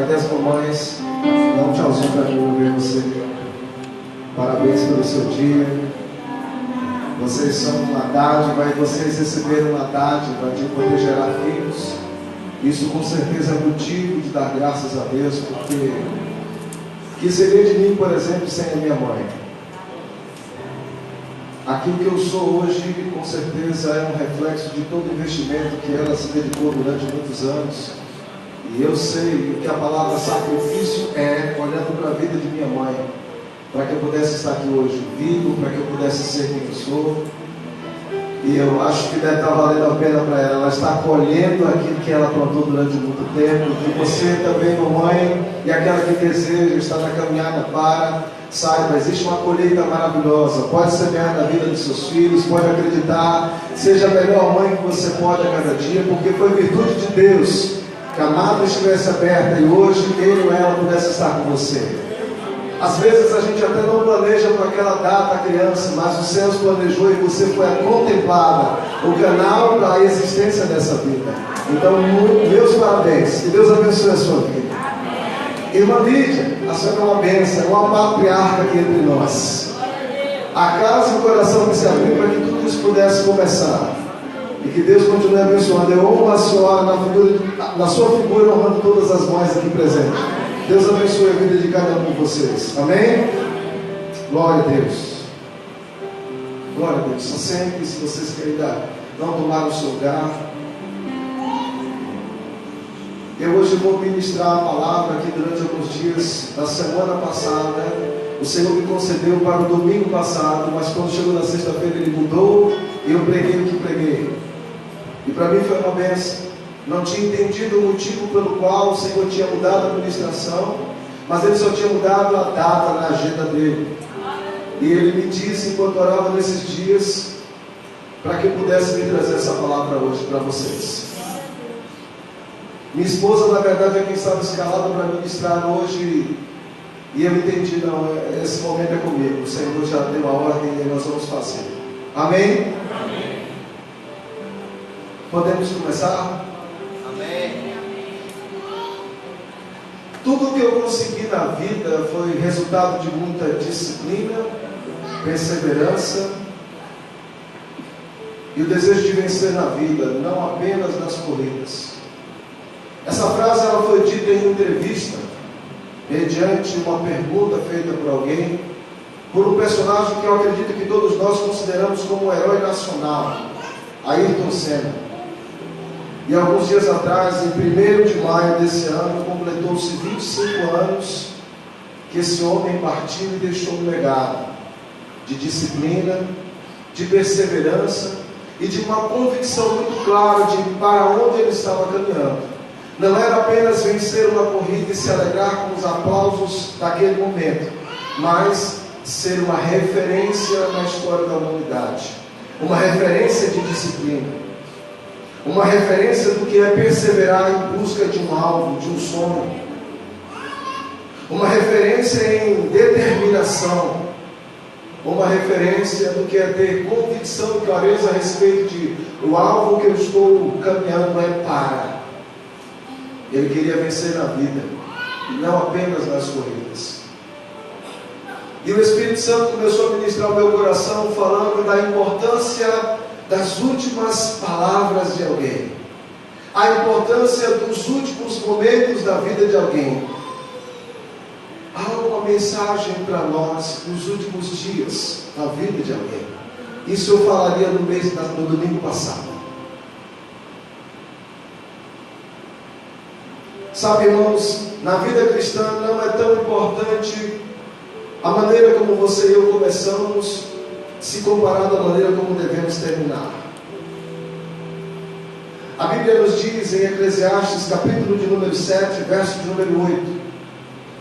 Cadê as mamães? Dá um tchauzinho para mim, ver você. Parabéns pelo seu dia. Vocês são uma dádiva e vocês receberam uma dádiva de poder gerar filhos. Isso com certeza é motivo de dar graças a Deus, porque que seria de mim, por exemplo, sem a minha mãe? Aquilo que eu sou hoje, com certeza, é um reflexo de todo o investimento que ela se dedicou durante muitos anos. E eu sei que a palavra sacrifício é, olhando para a vida de minha mãe, para que eu pudesse estar aqui hoje vivo, para que eu pudesse ser quem eu sou. E eu acho que deve estar valendo a pena para ela. Ela está colhendo aquilo que ela plantou durante muito tempo. E você também, mamãe, e aquela que deseja estar na caminhada para, saiba, existe uma colheita maravilhosa. Pode semear na vida dos seus filhos, pode acreditar. Seja a melhor mãe que você pode a cada dia, porque foi virtude de Deus que a mata estivesse aberta e hoje ele ou ela pudesse estar com você. Às vezes a gente até não planeja para aquela data a criança, mas o céu planejou e você foi a contemplada, o canal para a existência dessa vida. Então, meus parabéns, que Deus abençoe a sua vida. Irmã Lídia, a senhora é uma bênção, é uma patriarca aqui entre nós. A casa e o coração que se abriu para que tudo isso pudesse começar. E que Deus continue abençoando. Eu honro a senhora na sua figura, honrando todas as mães aqui presentes. Deus abençoe a vida de cada um de vocês. Amém? Glória a Deus. Glória a Deus. Só sempre, se vocês querem não tomar o seu lugar. Eu hoje vou ministrar a palavra aqui durante alguns dias da semana passada. O Senhor me concedeu para o domingo passado, mas quando chegou na sexta-feira Ele mudou e eu preguei o que preguei. E para mim foi uma bênção. Não tinha entendido o motivo pelo qual o Senhor tinha mudado a ministração, mas Ele só tinha mudado a data na agenda dele. E Ele me disse, enquanto orava nesses dias, para que eu pudesse me trazer essa palavra hoje para vocês. Minha esposa, na verdade, é quem estava escalada para ministrar hoje, e eu entendi, não, esse momento é comigo. O Senhor já deu a ordem e nós vamos fazer. Amém? Amém. Podemos começar? Tudo que eu consegui na vida foi resultado de muita disciplina, perseverança e o desejo de vencer na vida, não apenas nas corridas. Essa frase ela foi dita em entrevista, mediante uma pergunta feita por alguém, por um personagem que eu acredito que todos nós consideramos como um herói nacional, Ayrton Senna. E alguns dias atrás, em 1º de maio desse ano, completou-se 25 anos que esse homem partiu e deixou um legado de disciplina, de perseverança e de uma convicção muito clara de para onde ele estava caminhando. Não era apenas vencer uma corrida e se alegrar com os aplausos daquele momento, mas ser uma referência na história da humanidade, uma referência de disciplina. Uma referência do que é perseverar em busca de um alvo, de um sonho. Uma referência em determinação. Uma referência do que é ter convicção e clareza a respeito de o alvo que eu estou caminhando é para. Ele queria vencer na vida, e não apenas nas corridas. E o Espírito Santo começou a ministrar o meu coração falando da importância das últimas palavras de alguém, a importância dos últimos momentos da vida de alguém. Há uma mensagem para nós nos últimos dias da vida de alguém. Isso eu falaria no domingo passado. Sabe, irmãos, na vida cristã não é tão importante a maneira como você e eu começamos, se comparado à maneira como devemos terminar. A Bíblia nos diz em Eclesiastes, capítulo de número 7, verso de número 8,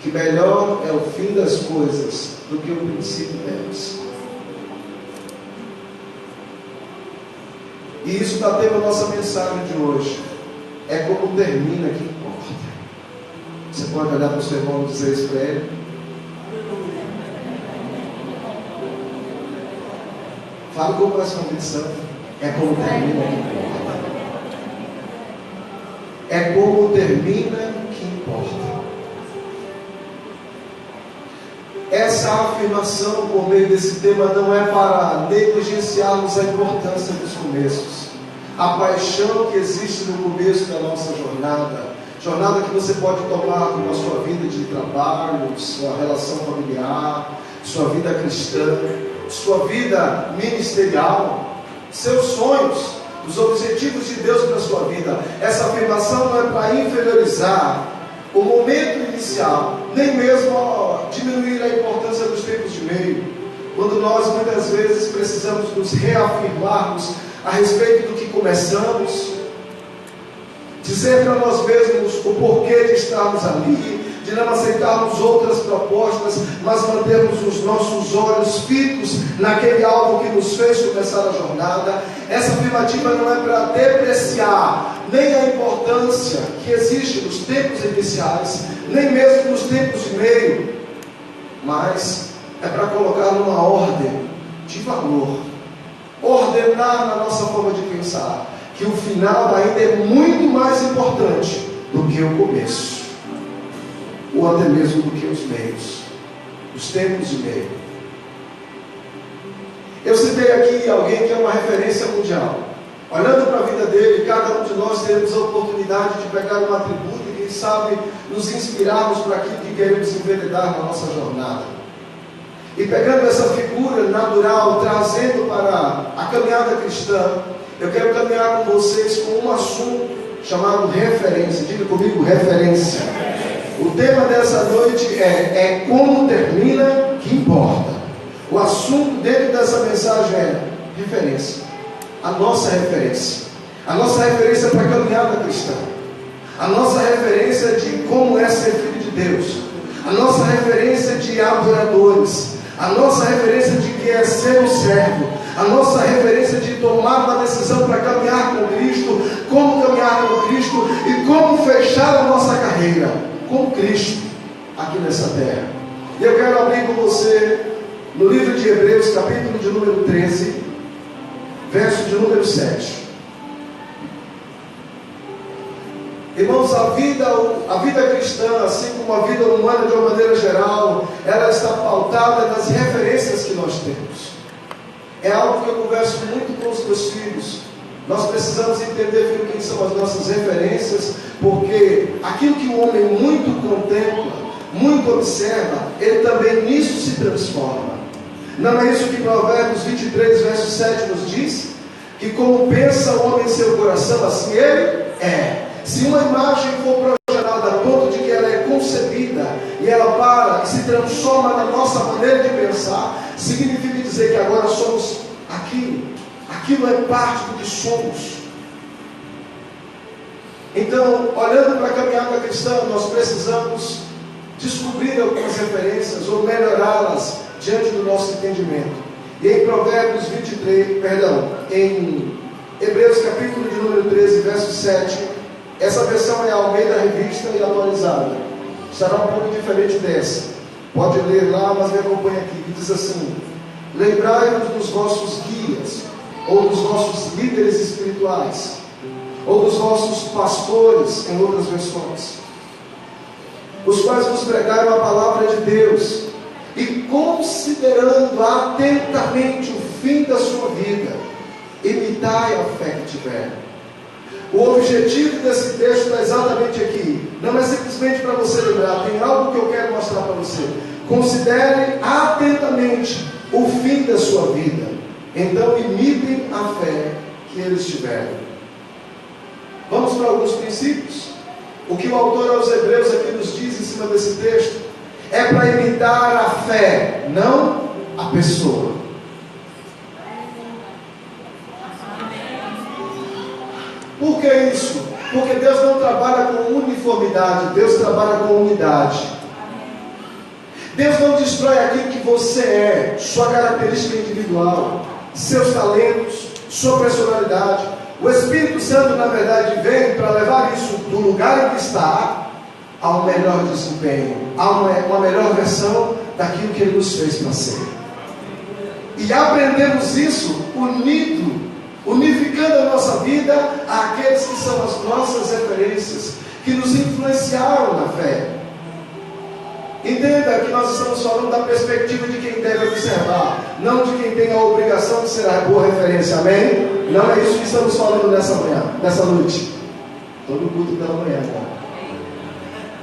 que melhor é o fim das coisas do que o princípio delas. E isso dá tema à nossa mensagem de hoje. É como termina que importa. Você pode olhar para o seu irmão e dizer isso para ele? Fala com mais convicção. É como termina que importa. É como termina que importa. essa afirmação por meio desse tema não é para negligenciarmos a importância dos começos, a paixão que existe no começo da nossa jornada que você pode tomar com a sua vida de trabalho, sua relação familiar, sua vida cristã, sua vida ministerial, seus sonhos, os objetivos de Deus para a sua vida. Essa afirmação não é para inferiorizar o momento inicial, nem mesmo diminuir a importância dos tempos de meio, quando nós muitas vezes precisamos nos reafirmarmos a respeito do que começamos, dizer para nós mesmos o porquê de estarmos ali, de não aceitarmos outras propostas, mas mantermos os nossos olhos fitos naquele alvo que nos fez começar a jornada. Essa afirmativa não é para depreciar nem a importância que existe nos tempos iniciais, nem mesmo nos tempos de meio, mas é para colocar numa ordem de valor, ordenar na nossa forma de pensar, que o final ainda é muito mais importante do que o começo, ou até mesmo do que os meios, os tempos de meio. Eu citei aqui alguém que é uma referência mundial. Olhando para a vida dele, cada um de nós temos a oportunidade de pegar um atributo e, quem sabe, nos inspirarmos para aquilo que queremos enveredar na nossa jornada. E pegando essa figura natural, trazendo para a caminhada cristã, eu quero caminhar com vocês com um assunto chamado referência. Diga comigo, referência. O tema dessa noite é como termina que importa. O assunto dentro dessa mensagem é referência. A nossa referência. A nossa referência para a caminhada cristã. A nossa referência de como é ser filho de Deus. A nossa referência de adoradores. A nossa referência de que é ser um servo. A nossa referência de tomar uma decisão para caminhar com Cristo. Como caminhar com Cristo e como fechar a nossa carreira com Cristo aqui nessa terra. E eu quero abrir com você no livro de Hebreus, capítulo de número 13, verso de número 7. Irmãos, a vida cristã, assim como a vida humana de uma maneira geral, ela está pautada nas referências que nós temos. É algo que eu converso muito com os meus filhos. Nós precisamos entender, filho, quem são as nossas referências, porque aquilo que o homem muito contempla, muito observa, ele também nisso se transforma. Não é isso que Provérbios 23, verso 7 nos diz? Que como pensa o homem em seu coração, assim ele é. Se uma imagem for projetada a ponto de que ela é concebida e ela para e se transforma na nossa maneira de pensar, significa dizer que agora somos aquilo. Aquilo é parte do que somos. Então, olhando para a caminhada cristã, nós precisamos descobrir algumas referências ou melhorá-las diante do nosso entendimento. E em Provérbios 23, em Hebreus capítulo de número 13, verso 7, essa versão é a Almeida Revista e atualizada. Será um pouco diferente dessa. Pode ler lá, mas me acompanha aqui, que diz assim: lembrai-vos dos vossos guias, ou dos vossos líderes espirituais, ou dos vossos pastores, em outras versões, os quais vos pregaram a palavra de Deus, e considerando atentamente o fim da sua vida, imitai a fé que tiver. O objetivo desse texto está exatamente aqui. Não é simplesmente para você lembrar, tem algo que eu quero mostrar para você. Considere atentamente o fim da sua vida, então imitem a fé que eles tiveram. Vamos para alguns princípios. O que o autor aos Hebreus aqui nos diz em cima desse texto é para imitar a fé, não a pessoa. Por que isso? Porque Deus não trabalha com uniformidade, Deus trabalha com unidade. Deus não destrói aquilo que você é, sua característica individual, seus talentos, sua personalidade. O Espírito Santo, na verdade, vem para levar isso do lugar em que está ao melhor desempenho, a uma melhor versão daquilo que Ele nos fez para ser. E aprendemos isso unificando a nossa vida àqueles que são as nossas referências, que nos influenciaram na fé. Entenda que nós estamos falando da perspectiva de quem deve observar, não de quem tem a obrigação de ser a boa referência, amém? Não é isso que estamos falando nessa manhã, nessa noite. Todo culto pela manhã, cara.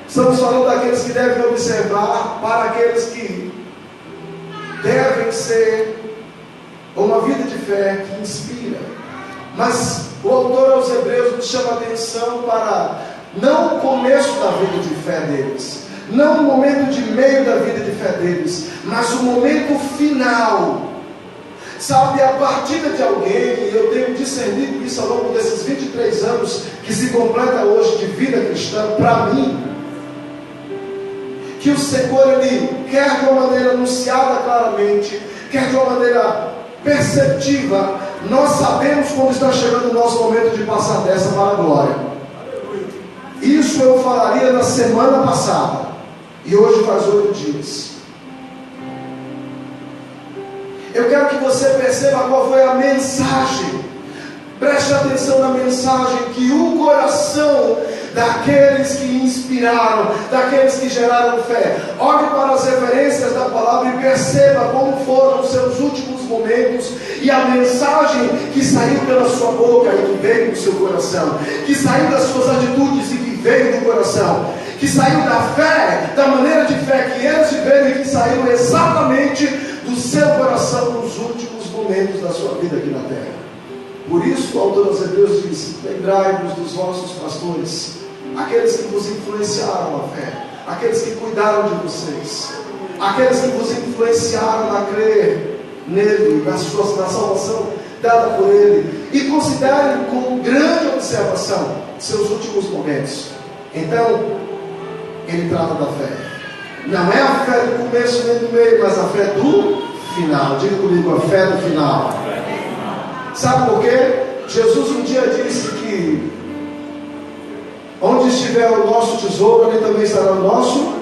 Estamos falando daqueles que devem observar, para aqueles que devem ser uma vida de fé que inspira. Mas o autor aos Hebreus nos chama a atenção para não o começo da vida de fé deles, não o momento de meio da vida de fé deles, mas o momento final. Sabe, a partida de alguém, e eu tenho discernido isso ao longo desses 23 anos que se completa hoje de vida cristã, para mim, que o Senhor, Ele quer de uma maneira anunciada claramente, quer de uma maneira perceptiva. Nós sabemos quando está chegando o nosso momento de passar dessa para a glória. Isso eu falaria na semana passada, e hoje faz 8 dias. Eu quero que você perceba qual foi a mensagem. Preste atenção na mensagem que o coração daqueles que inspiraram, daqueles que geraram fé. Olhe para as referências da palavra e perceba como foram os seus últimos momentos e a mensagem que saiu pela sua boca e que veio do seu coração, que saiu das suas atitudes e que veio do coração, que saiu da fé, da maneira de fé que eles viveram e que saiu exatamente do seu coração nos últimos momentos da sua vida aqui na terra. Por isso o autor aos Hebreus diz: lembrai-vos dos vossos pastores, aqueles que vos influenciaram a fé, aqueles que cuidaram de vocês, aqueles que vos influenciaram a crer nele, na salvação dada por ele, e considerem com grande observação seus últimos momentos. Então ele trata da fé. Não é a fé do começo nem do meio, mas a fé do final. Diga comigo, a fé do final. Sabe por quê? Jesus um dia disse que onde estiver o nosso tesouro, ali também estará o nosso.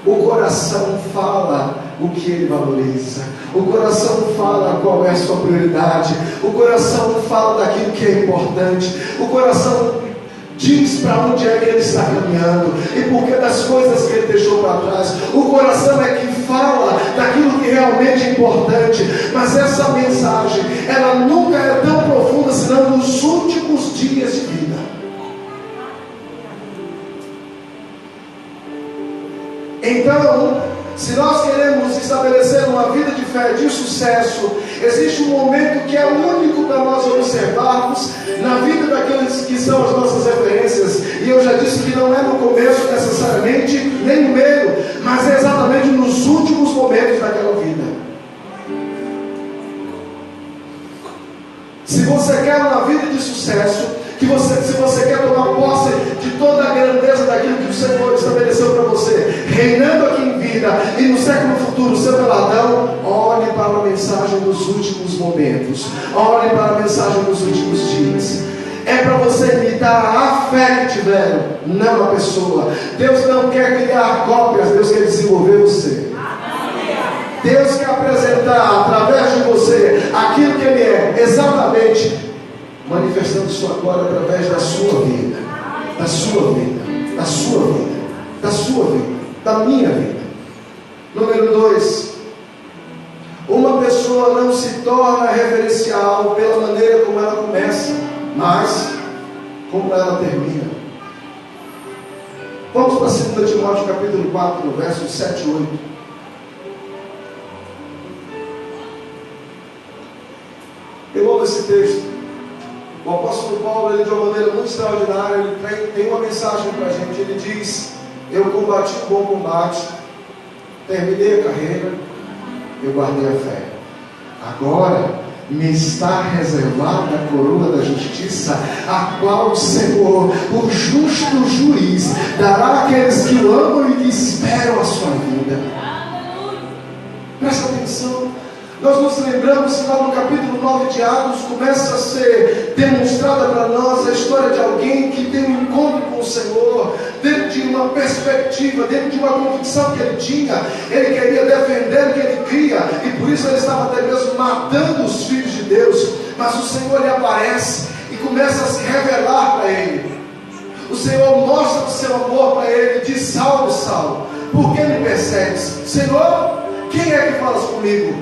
O coração fala o que ele valoriza. O coração fala qual é a sua prioridade. O coração fala daquilo que é importante. O coração diz para onde é que ele está caminhando e por que das coisas que ele deixou para trás. O coração é que fala daquilo que realmente é importante. Mas essa mensagem, ela nunca é tão profunda senão nos últimos dias de vida. Então, se nós queremos estabelecer uma vida de fé de sucesso, existe um momento que é único para nós observarmos na vida daqueles que são as nossas referências. E eu já disse que não é no começo necessariamente, nem no meio, mas é exatamente nos últimos momentos daquela vida. Se você quer uma vida de sucesso, se você quer tomar posse de toda a grandeza daquilo que o Senhor estabeleceu para você, reinando aqui em vida e no século futuro, seu galardão, olhe para a mensagem dos últimos momentos, olhe para a mensagem dos últimos dias. É para você imitar a fé que tiveram, não a pessoa. Deus não quer criar cópias, Deus quer desenvolver você. Deus quer apresentar através de você aquilo que Ele é, exatamente manifestando sua glória através da sua vida, da sua vida, da sua vida, da sua vida, da minha vida. Número 2, uma pessoa não se torna referencial pela maneira como ela começa, mas como ela termina. Vamos para 2 Timóteo capítulo 4, versos 7 e 8. Eu amo esse texto. O apóstolo Paulo, ele de uma maneira muito extraordinária, ele tem uma mensagem para a gente. Ele diz: eu combati o bom combate, terminei a carreira, eu guardei a fé. Agora me está reservada a coroa da justiça, a qual o Senhor, o justo juiz, dará àqueles que o amam e que esperam a sua vida. Presta atenção. Nós nos lembramos que lá no capítulo 9 de Atos começa a ser demonstrada para nós a história de alguém que tem um encontro com o Senhor, dentro de uma perspectiva, dentro de uma convicção que ele tinha. Ele queria defender o que ele cria, e por isso ele estava até mesmo matando os filhos de Deus. Mas o Senhor lhe aparece e começa a se revelar para ele. O Senhor mostra o seu amor para ele e diz: Saulo, Saulo, por que me persegues? Senhor, quem é que falas comigo?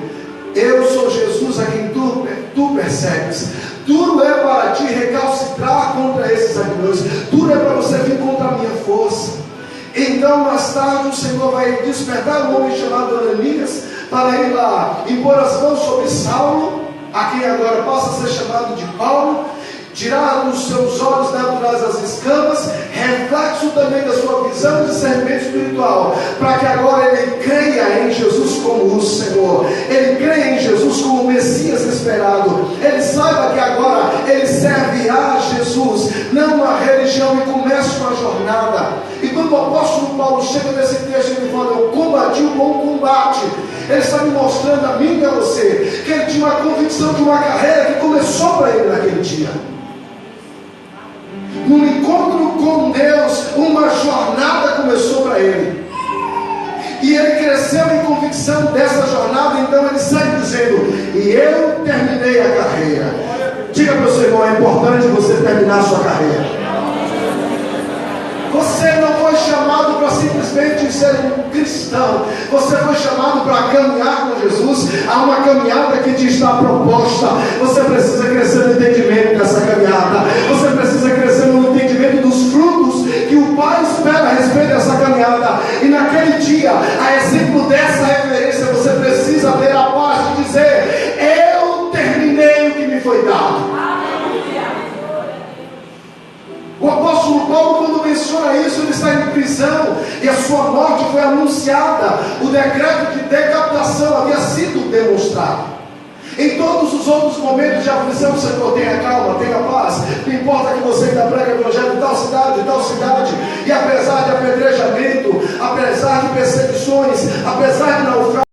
Eu sou Jesus a quem tu persegues. Duro é para ti recalcitrar contra esses aguilhões, duro é para você vir contra a minha força. Então mais tarde o Senhor vai despertar um homem chamado Ananias para ir lá impor as mãos sobre Saulo, a quem agora passa a ser chamado de Paulo, tirar dos seus olhos naturais as escamas, reflexo também da sua visão de discernimento espiritual, para que agora ele creia em Jesus como o Senhor, ele creia em Jesus como o Messias esperado, ele saiba que agora ele serve a Jesus, não uma religião, e começa uma jornada. E quando o apóstolo Paulo chega nesse texto, ele fala: eu combati o bom combate. Ele está me mostrando a mim e a você que ele tinha uma convicção de uma carreira que começou para ele naquele dia. No encontro com Deus, uma jornada começou para ele, e ele cresceu em convicção dessa jornada. Então ele sai dizendo: e eu terminei a carreira. Diga para o seu irmão: é importante você terminar a sua carreira. Você não foi chamado para simplesmente ser um cristão. Você foi chamado para caminhar com Jesus. Há uma caminhada que te está proposta. Você precisa crescer no entendimento dessa caminhada. Você precisa crescer no entendimento dos frutos que o Pai espera a respeito dessa caminhada. E naquele dia, a exemplo dessa referência, você precisa ter a paz de dizer: eu terminei o que me foi dado. O apóstolo Paulo, quando menciona isso, ele está em prisão e a sua morte foi anunciada. O decreto de decapitação havia sido demonstrado. Em todos os outros momentos de aflição, Senhor, tenha calma, tenha paz. Não importa que você ainda prega o evangelho em tal cidade, e apesar de apedrejamento, apesar de perseguições, apesar de naufrágio,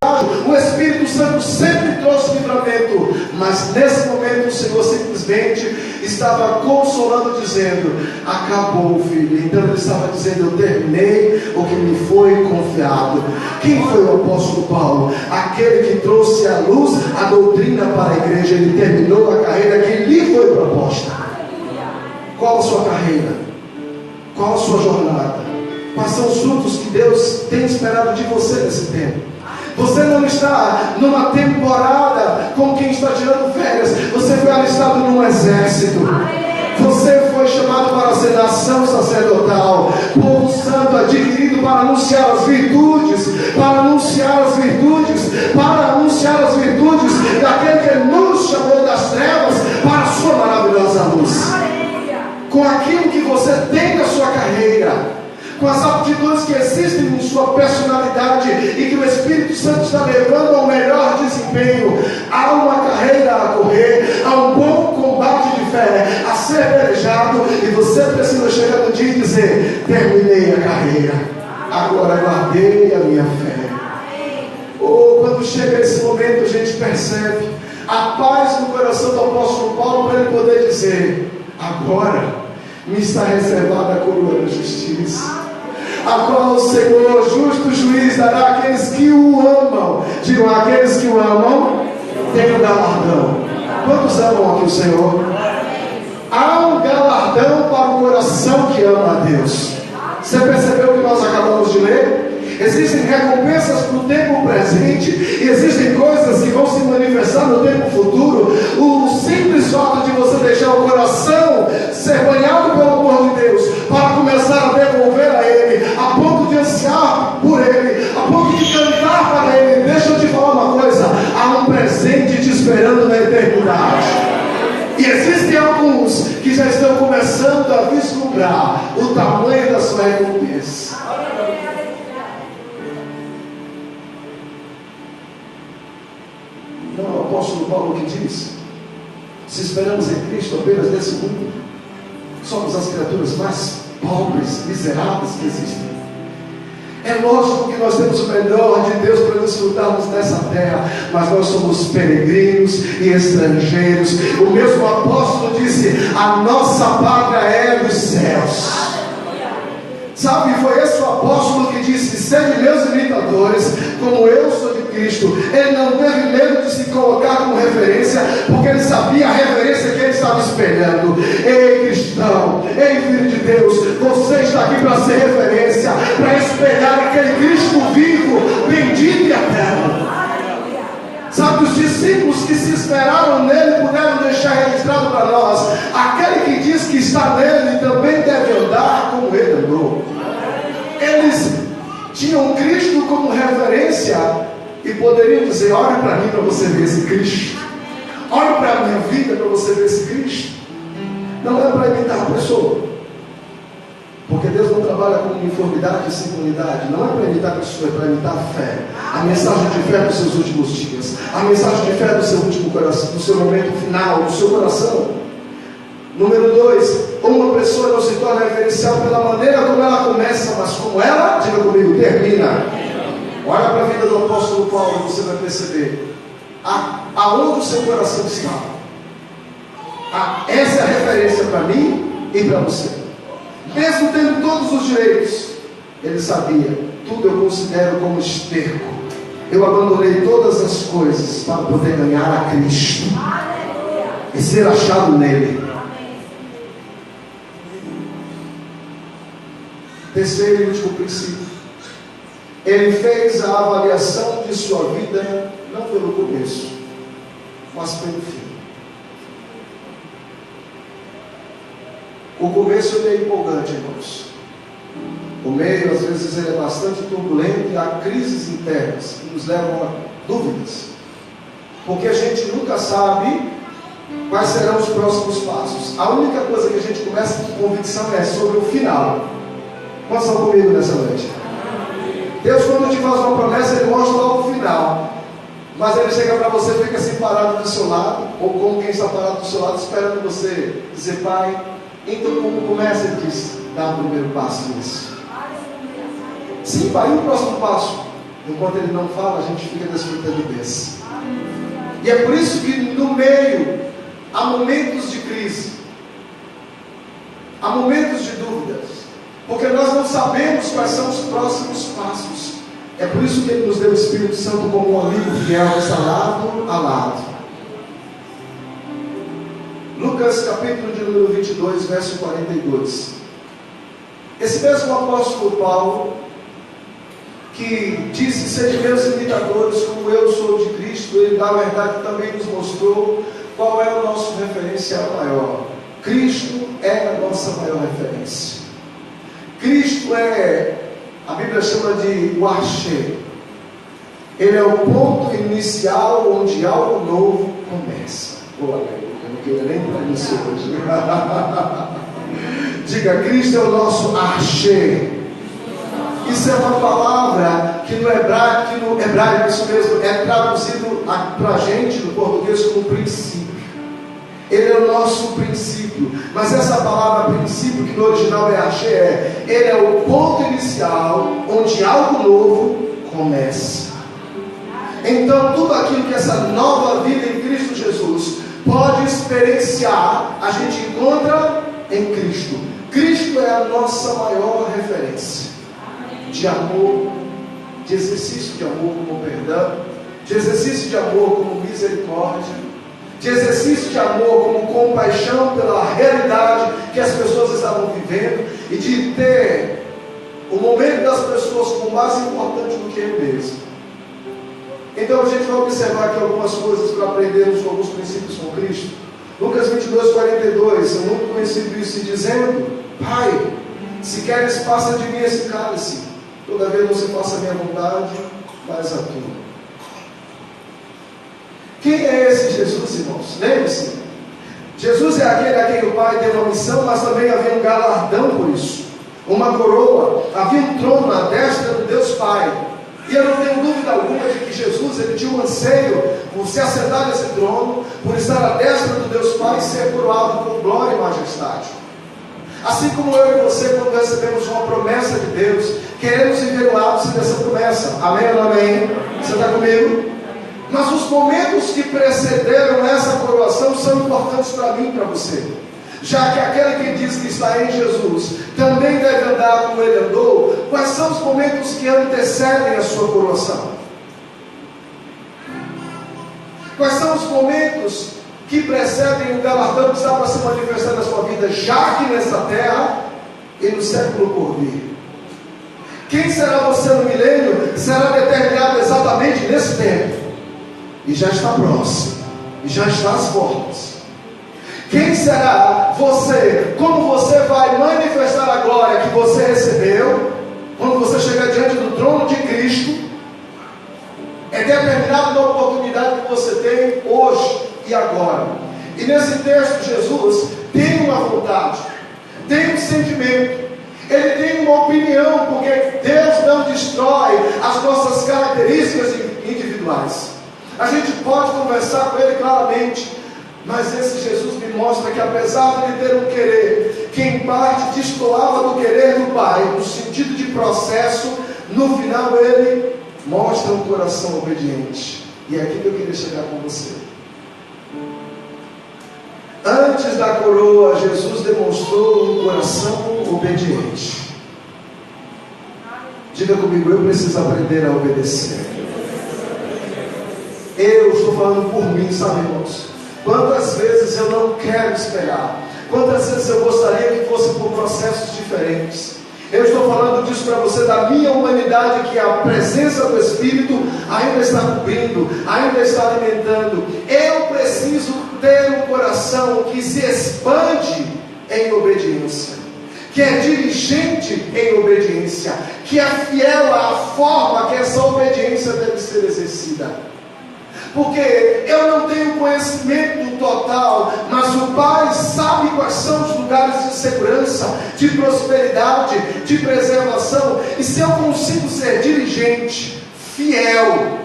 o Espírito Santo sempre trouxe livramento. Mas nesse momento o Senhor simplesmente estava consolando, dizendo: acabou, filho. Então ele estava dizendo: eu terminei o que me foi confiado. Quem foi o apóstolo Paulo? Aquele que trouxe à luz a doutrina para a igreja. Ele terminou a carreira que lhe foi proposta. Qual a sua carreira? Qual a sua jornada? Quais são os frutos que Deus tem esperado de você nesse tempo? Você não está numa temporada com quem está tirando férias. Você foi alistado num exército. Você foi chamado para ser nação sacerdotal, povo santo adquirido para anunciar as virtudes, daquele que nos chamou das trevas para a sua maravilhosa luz. Com aquilo que você tem na sua carreira, com as aptidões que existem em sua personalidade e que o Espírito Santo está levando ao melhor desempenho, há uma carreira a correr, há um bom combate de fé a ser pelejado, e você precisa chegar no dia e dizer: terminei a carreira, agora guardei a minha fé. Quando chega esse momento, a gente percebe a paz no coração do apóstolo Paulo, para ele poder dizer: agora me está reservada a coroa da justiça, a qual o Senhor, justo juiz, dará àqueles que o amam. Digam: aqueles que o amam têm um galardão. Quantos amam aqui o Senhor? Há um galardão para o coração que ama a Deus. Você percebeu o que nós acabamos de ler? Existem recompensas para o tempo presente, e existem coisas que vão se manifestar no tempo futuro. O simples fato de você deixar o coração ser banhado pelo amor de Deus, para começar a devolver a Ele, a ponto de ansiar por Ele, a ponto de cantar para Ele. Deixa eu te falar uma coisa: há um presente te esperando na eternidade. E existem alguns que já estão começando a vislumbrar o tamanho da sua recompensa. Não é o apóstolo Paulo que diz: se esperamos em Cristo apenas nesse mundo, somos as criaturas mais pobres, miseráveis que existem. É lógico que nós temos o melhor de Deus para desfrutarmos nessa terra, mas nós somos peregrinos e estrangeiros. O mesmo apóstolo disse: a nossa pátria é dos céus. Sabe, foi esse o apóstolo que disse: sede meus imitadores, como eu sou de Cristo. Ele não teve medo de se colocar como referência, porque ele sabia a referência que ele estava espelhando. Ei, cristão, ei, filho de Deus, você está aqui para ser referência, para espelhar aquele Cristo discípulos que se esperaram nele puderam deixar registrado para nós: aquele que diz que está nele também deve andar como ele andou. Eles tinham Cristo como referência e poderiam dizer: olhe para mim para você ver esse Cristo, olhe para a minha vida para você ver esse Cristo. Não é para imitar a pessoa, porque Deus não trabalha com uniformidade e singularidade. Não é para imitar a pessoa, é para imitar a fé, a mensagem de fé dos seus últimos dias, a mensagem de fé do seu último coração, do seu momento final, do seu coração. Número 2, uma pessoa não se torna referencial pela maneira como ela começa, mas como ela, diga comigo, termina. Olha para a vida do apóstolo Paulo e você vai perceber aonde o seu coração está. Essa é a referência para mim e para você. Mesmo tendo todos os direitos, ele sabia: tudo eu considero como esterco. Eu abandonei todas as coisas para poder ganhar a Cristo e ser achado nele. Terceiro e último princípio: ele fez a avaliação de sua vida não pelo começo, mas pelo fim. O começo ele é empolgante, irmãos. O meio, às vezes, ele é bastante turbulento e há crises internas que nos levam a dúvidas, porque a gente nunca sabe quais serão os próximos passos. A única coisa que a gente começa com convicção é sobre o final. Quantos estão comigo nessa noite? Deus, quando te faz uma promessa, ele mostra logo o final, mas ele chega para você e fica assim parado do seu lado, ou como quem está parado do seu lado, esperando você dizer: Pai, então como começa? Ele diz: dá o primeiro passo nisso. Sim, Pai, e o próximo passo? Enquanto ele não fala, a gente fica desfrutando desse. E é por isso que no meio há momentos de crise, há momentos de dúvidas, porque nós não sabemos quais são os próximos passos. É por isso que ele nos deu o Espírito Santo como um amigo fiel, que está lado a lado. Lucas capítulo de número 22, verso 42. Esse mesmo apóstolo Paulo, que disse: sede meus imitadores como eu sou de Cristo, ele na verdade também nos mostrou qual é o nosso referencial maior. Cristo é a nossa maior referência. Cristo é, a Bíblia chama de o arche. Ele é o ponto inicial onde algo novo começa. Eu não queria nem para isso hoje. Diga: Cristo é o nosso arche. Isso é uma palavra que no hebraico, isso mesmo, é traduzido para a gente no português como princípio. Ele é o nosso princípio, mas essa palavra princípio, que no original é arche, ele é o ponto inicial onde algo novo começa. Então tudo aquilo que essa nova vida em Cristo Jesus pode experienciar, a gente encontra em Cristo. Cristo é a nossa maior referência de amor, de exercício de amor como perdão, de exercício de amor como misericórdia, de exercício de amor como compaixão pela realidade que as pessoas estavam vivendo, e de ter o momento das pessoas como mais importante do que ele mesmo. Então a gente vai observar aqui algumas coisas para aprendermos alguns princípios com Cristo. Lucas 22, 42, é muito conhecido isso, dizendo: Pai, se queres, passa de mim esse cálice, todavia não se faça a minha vontade, mas a tua. Quem é esse Jesus, irmãos? Lembre-se, Jesus é aquele a quem o Pai deu uma missão, mas também havia um galardão por isso, uma coroa, havia um trono à destra do Deus Pai. E eu não tenho dúvida alguma de que Jesus, ele tinha um anseio por se assentar nesse trono, por estar à destra do Deus Pai e ser coroado com glória e majestade. Assim como eu e você, quando recebemos uma promessa de Deus, queremos viver o ápice dessa promessa. Amém ou não amém? Você está comigo? Mas os momentos que precederam essa coroação são importantes para mim e para você. Já que aquele que diz que está em Jesus também deve andar como ele andou, quais são os momentos que antecedem a sua coroação? Quais são os momentos que precedem o galardão que está para se manifestar na sua vida, já que nessa terra e no século por vir? Quem será você no milênio será determinado exatamente nesse tempo. e já está próximo, e já está às portas. Quem será você? Como você vai manifestar a glória que você recebeu quando você chegar diante do trono de Cristo? É determinado na oportunidade que você tem hoje e agora. E nesse texto Jesus tem uma vontade, tem um sentimento, ele tem uma opinião, porque Deus não destrói as nossas características individuais. A gente pode conversar com ele claramente, mas esse Jesus me mostra que apesar de ele ter um querer, que em parte destoava do querer do Pai, no sentido de processo, no final ele mostra um coração obediente. E é aqui que eu queria chegar com você. Antes da coroa, Jesus demonstrou um coração obediente. Diga comigo, eu preciso aprender a obedecer. Eu estou falando por mim, sabe, irmãos? Quantas vezes eu não quero esperar? Quantas vezes eu gostaria que fosse por processos diferentes? Eu estou falando disso para você, da minha humanidade, que a presença do Espírito ainda está cobrindo, ainda está alimentando. Eu preciso ter um coração que se expande em obediência, que é diligente em obediência, que é fiel à forma que essa obediência deve ser exercida. Porque eu não tenho conhecimento total, mas o Pai sabe quais são os lugares de segurança, de prosperidade, de preservação. E se eu consigo ser diligente, fiel,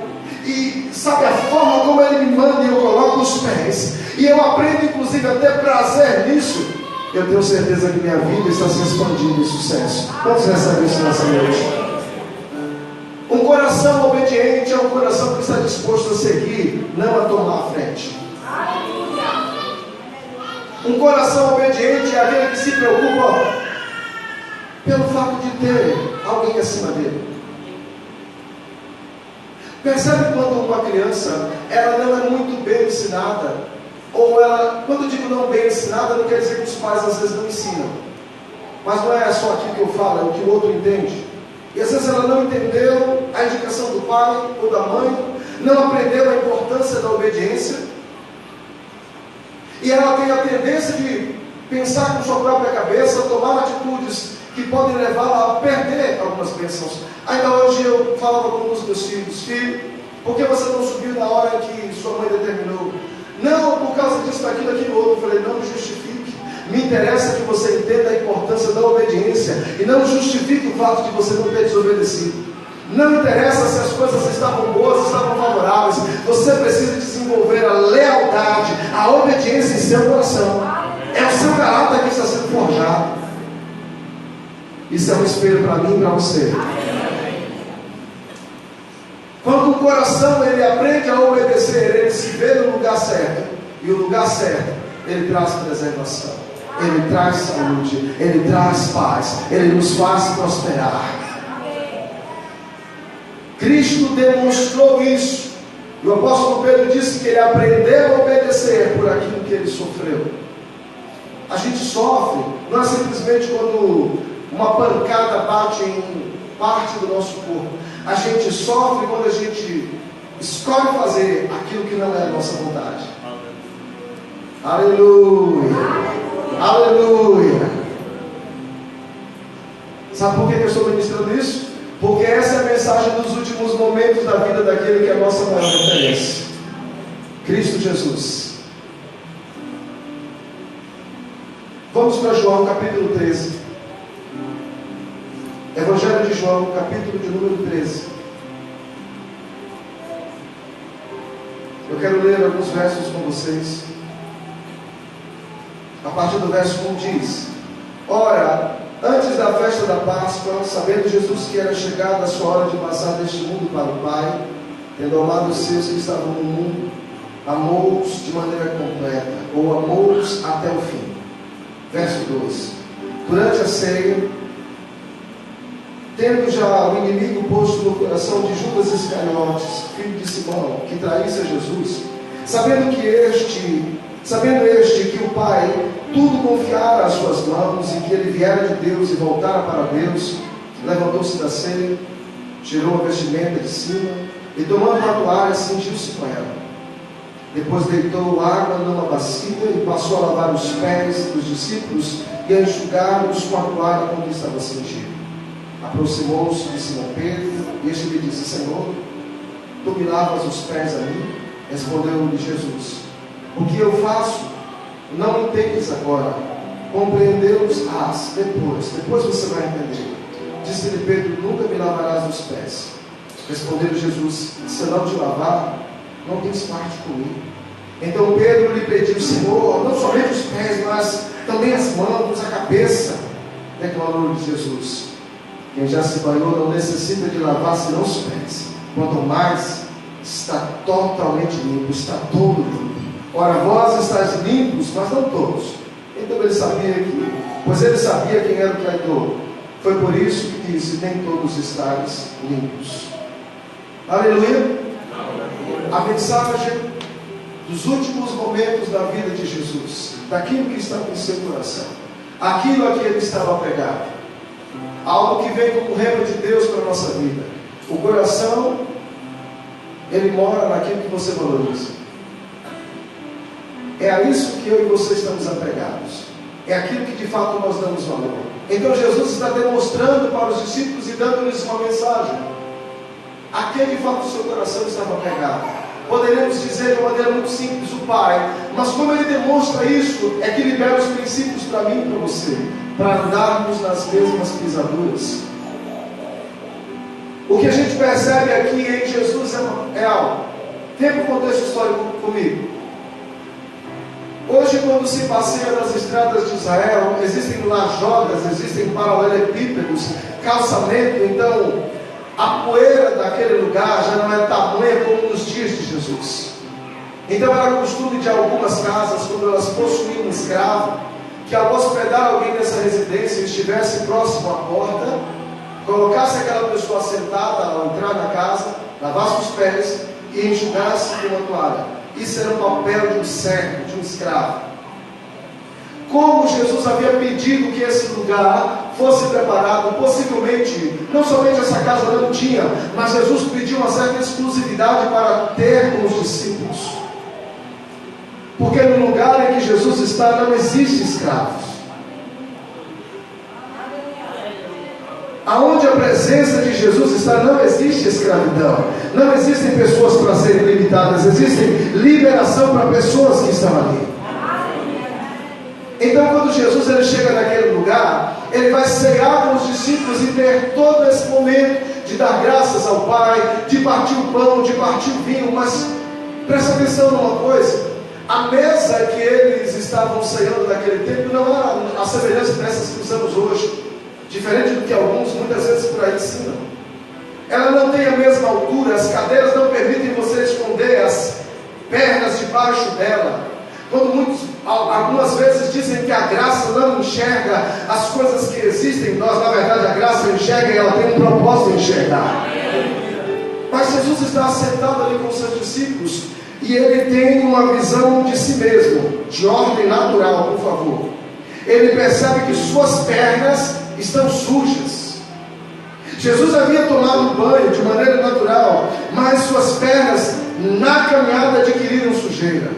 e sabe a forma como Ele me manda e eu coloco os pés, e eu aprendo inclusive a ter prazer nisso, eu tenho certeza que minha vida está se expandindo em sucesso. Quantos recebem isso nessa noite? Um coração obediente é um coração que está disposto a seguir, não a tomar a frente. Um coração obediente é aquele que se preocupa pelo fato de ter alguém acima dele. Percebe quando uma criança, ela não é muito bem ensinada, ou ela, quando eu digo não bem ensinada, não quer dizer que os pais às vezes não ensinam, mas não é só aquilo que eu falo, é o que o outro entende. E às vezes ela não entendeu a indicação do pai ou da mãe, não aprendeu a importância da obediência, e ela tem a tendência de pensar com sua própria cabeça, tomar atitudes que podem levá-la a perder algumas bênçãos. Ainda hoje eu falava com um dos meus filhos: filho, por que você não subiu na hora que sua mãe determinou? Não, por causa disso, daquilo, aquilo outro. Eu falei: não me justifique. Me interessa que você entenda a importância da obediência e não justifique o fato de você não ter desobedecido. Não interessa se as coisas estavam boas, estavam favoráveis. Você precisa desenvolver a lealdade, a obediência em seu coração. É o seu caráter que está sendo forjado. Isso é um espelho para mim e para você. Quando o coração ele aprende a obedecer, ele se vê no lugar certo, e o lugar certo ele traz preservação, ele traz saúde, ele traz paz, ele nos faz prosperar. Cristo demonstrou isso. E o apóstolo Pedro disse que ele aprendeu a obedecer por aquilo que ele sofreu. A gente sofre não é simplesmente quando uma pancada bate em parte do nosso corpo. A gente sofre quando a gente escolhe fazer aquilo que não é a nossa vontade. Aleluia, aleluia. Sabe por que eu estou ministrando isso? Porque essa é a mensagem dos últimos momentos da vida daquele que é a nossa maior referência, Cristo Jesus. Vamos para João capítulo 13. Evangelho de João, capítulo de número 13. Eu quero ler alguns versos com vocês. A partir do verso 1 diz: ora, antes da festa da Páscoa, sabendo Jesus que era chegada a sua hora de passar deste mundo para o Pai, tendo amado os seus que estavam no mundo, amou-os de maneira completa, ou amou-os até o fim. Verso 2: durante a ceia, tendo já o inimigo posto no coração de Judas Iscariotes, filho de Simão, que traísse a Jesus, sabendo este que o Pai tudo confiara às suas mãos, e que ele viera de Deus e voltara para Deus, levantou-se da ceia, tirou a vestimenta de cima, e tomando uma toalha, cingiu-se com ela. Depois deitou água numa bacia e passou a lavar os pés dos discípulos e a enxugá-los com a toalha com que estava cingido. Aproximou-se de Simão Pedro e este lhe disse: Senhor, tu me lavas os pés a mim? Respondeu-lhe Jesus: o que eu faço não entendes agora, compreendeu-os depois você vai entender. Disse-lhe Pedro: nunca me lavarás os pés. Respondeu Jesus: se eu não te lavar, não tens parte comigo. Então Pedro lhe pediu: Senhor, não somente os pés, mas também as mãos, a cabeça. Declarou-lhe Jesus: quem já se banhou não necessita de lavar senão os pés, quanto mais está totalmente limpo, está todo limpo. Ora, vós estáis limpos, mas não todos. Então ele sabia quem era o traidor. Foi por isso que disse: nem todos estáis limpos. Aleluia. A mensagem dos últimos momentos da vida de Jesus, daquilo que estava em seu coração, aquilo a que ele estava apegado, algo que vem como reino de Deus para a nossa vida. O coração, ele mora naquilo que você valoriza. É a isso que eu e você estamos apegados. É aquilo que de fato nós damos valor. Então Jesus está demonstrando para os discípulos e dando-lhes uma mensagem. A que de fato o seu coração estava apegado? Poderíamos dizer de uma maneira muito simples: o Pai. Mas como ele demonstra isso, é que libera os princípios para mim e para você, para andarmos nas mesmas pisaduras. O que a gente percebe aqui em Jesus é algo. Tem um contexto histórico comigo. Hoje, quando se passeia nas estradas de Israel, existem lajodas, existem paralelepípedos, calçamento. Então a poeira daquele lugar já não é tamanha como nos dias de Jesus. Então era costume de algumas casas, quando elas possuíam um escravo, que ao hospedar alguém nessa residência, estivesse próximo à porta, colocasse aquela pessoa sentada ao entrar na casa, lavasse os pés e enxugasse com uma toalha. Isso era o papel de um servo, de um escravo. Como Jesus havia pedido que esse lugar fosse preparado, possivelmente, não somente essa casa não tinha, mas Jesus pediu uma certa exclusividade para ter com os discípulos. Porque no lugar em que Jesus está não existe escravos. Aonde a presença de Jesus está, não existe escravidão. Não existem pessoas para serem limitadas. Existe liberação para pessoas que estão ali. Então quando Jesus ele chega naquele lugar, ele vai cear com os discípulos e ter todo esse momento de dar graças ao Pai, de partir o pão, de partir o vinho. Mas presta atenção numa coisa: a mesa que eles estavam ceando naquele tempo não era a semelhança dessas que usamos hoje, diferente do que alguns muitas vezes por aí ensinam. Ela não tem a mesma altura, as cadeiras não permitem você esconder as pernas debaixo dela. Quando algumas vezes dizem que a graça não enxerga as coisas que existem, nós na verdade a graça enxerga e ela tem um propósito em enxergar. Mas Jesus está sentado ali com os seus discípulos e ele tem uma visão de si mesmo, de ordem natural, por favor. Ele percebe que suas pernas estão sujas. Jesus havia tomado banho de maneira natural, mas suas pernas na caminhada adquiriram sujeira.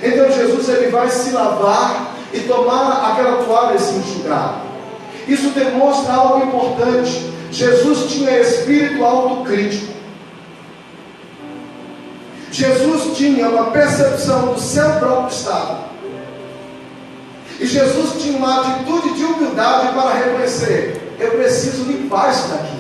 Então Jesus ele vai se lavar e tomar aquela toalha e se enxugar. Isso demonstra algo importante. Jesus tinha espírito autocrítico. Jesus tinha uma percepção do seu próprio estado. E Jesus tinha uma atitude de humildade para reconhecer: eu preciso limpar isso daqui.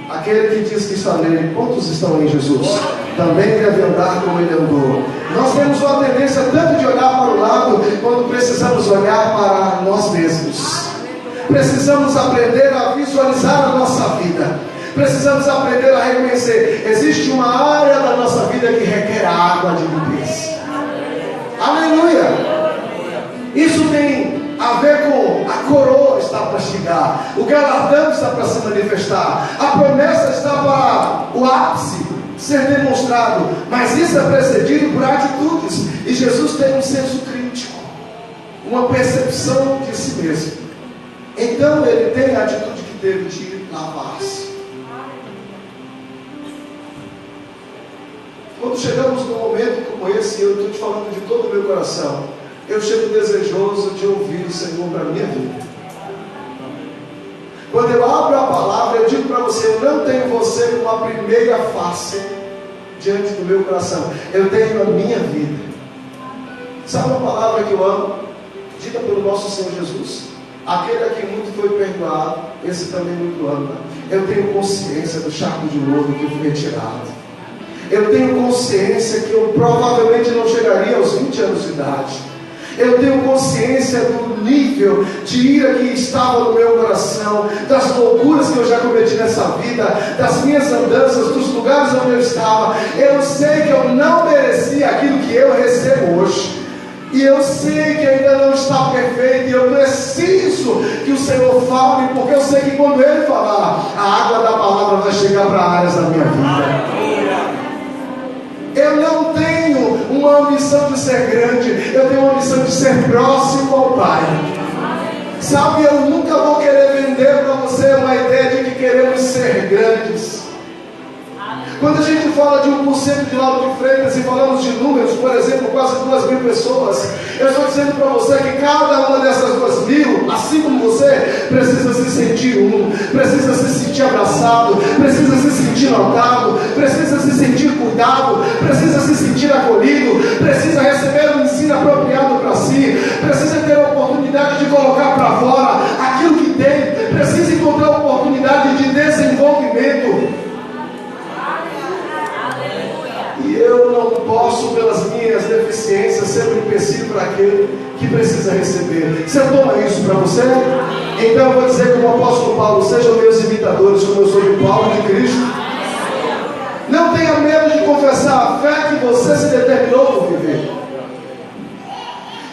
Aquele que diz que está nele, quantos estão em Jesus? Também deve andar como ele andou. Nós temos uma tendência tanto de olhar para o lado, quando precisamos olhar para nós mesmos. Precisamos aprender a visualizar a nossa vida. Precisamos aprender a reconhecer: existe uma área da nossa vida que requer água de limpeza. Aleluia! Isso tem a ver com a coroa está para chegar, o galardão está para se manifestar, a promessa está para o ápice ser demonstrado, mas isso é precedido por atitudes. E Jesus tem um senso crítico, uma percepção de si mesmo. Então ele tem a atitude que teve de lavar-se. Quando chegamos num momento como esse, eu estou te falando de todo o meu coração, eu chego desejoso de ouvir o Senhor para a minha vida. Quando eu abro a palavra, eu digo para você, eu não tenho você como a primeira face diante do meu coração, eu tenho a minha vida. Sabe uma palavra que eu amo, dita pelo nosso Senhor Jesus? Aquele a quem muito foi perdoado, esse também muito ama. Eu tenho consciência do charco de lodo que foi retirado. Eu tenho consciência que eu provavelmente não chegaria aos 20 anos de idade. Eu tenho consciência do nível de ira que estava no meu coração, das loucuras que eu já cometi nessa vida, das minhas andanças, dos lugares onde eu estava. Eu sei que eu não merecia aquilo que eu recebo hoje. E eu sei que ainda não está perfeito, e eu preciso que o Senhor fale, porque eu sei que quando Ele falar, a água da palavra vai chegar para áreas da minha vida. Eu não tenho uma ambição de ser grande, eu tenho uma ambição de ser próximo ao Pai. Sabe, eu nunca vou querer vender para você uma ideia de que queremos ser grandes. Quando a gente fala de 1% de Lauro de Freitas e falamos de números, por exemplo, quase 2.000 pessoas, eu estou dizendo para você que cada uma dessas 2.000, assim como você, precisa se sentir precisa se sentir abraçado, precisa se sentir notado, precisa se sentir cuidado, precisa se sentir acolhido, precisa receber um ensino apropriado para si, precisa ter a oportunidade de colocar para fora aquilo que tem, precisa encontrar a oportunidade de desenvolvimento. E eu não posso, pelas minhas deficiências, ser um empecilho para aquele que precisa receber. Você toma isso para você? Então eu vou dizer como o apóstolo Paulo: sejam meus imitadores, como eu sou de Paulo e de Cristo. Não tenha medo de confessar a fé que você se determinou por viver.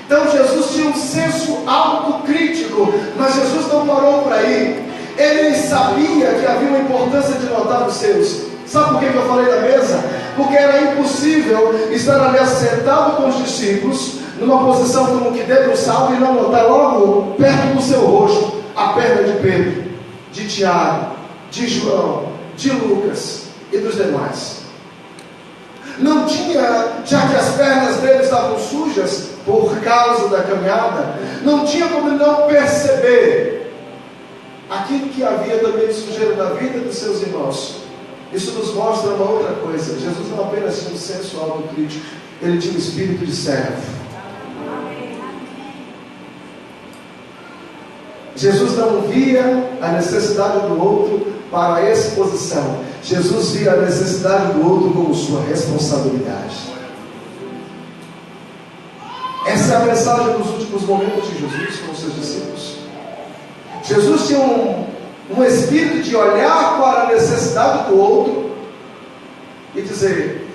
Então Jesus tinha um senso autocrítico, mas Jesus não parou por aí. Ele sabia que havia uma importância de notar os seus. Sabe por que eu falei da mesa? Porque era impossível estar ali sentado com os discípulos, numa posição como que debruçado, e não notar logo perto do seu rosto a perna de Pedro, de Tiago, de João, de Lucas e dos demais. Não tinha, já que as pernas deles estavam sujas por causa da caminhada, não tinha como não perceber aquilo que havia também de sujeira na vida dos seus irmãos. Isso nos mostra uma outra coisa: Jesus não apenas tinha um senso autocrítico, ele tinha um espírito de servo. Jesus não via a necessidade do outro para a exposição, Jesus via a necessidade do outro como sua responsabilidade. Essa é a mensagem dos últimos momentos de Jesus com os seus discípulos. Jesus tinha um espírito de olhar para a necessidade do outro e dizer: